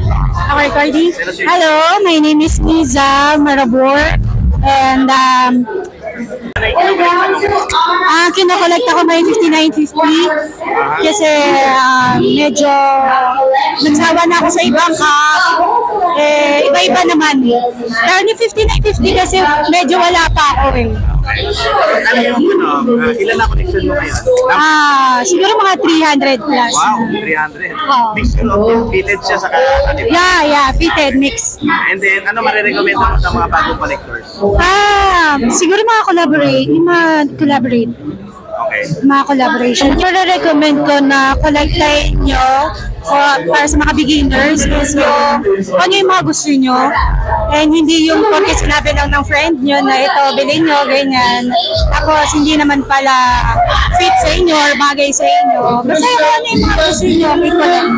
Ako recording. Hello, my name is Liza Marabor. And kinokollect ako may 5950 kasi medyo nagsawa na ako sa ibang iba-iba naman. Pero ni 5950 kasi medyo wala pa ako eh. Ano yung ilan na connection mo ngayon? Siguro mga 300 plus. Wow, 300. Oh. Mix yun, fitted siya sa kanila. Yeah, fitted, mix. And then, ano marirecommend mo sa mga bagong collectors? Siguro mga collaborate. Okay. Mga collaboration. Yung recommend ko na collectin nyo para sa mga beginners is yung ano yung mga gusto nyo and hindi yung porque sinabi lang ng friend nyo na ito, bilhin nyo, ganyan. Tapos hindi naman pala fit sa inyo or bagay sa inyo. Basta yung ano yung mga gusto nyo, may collect.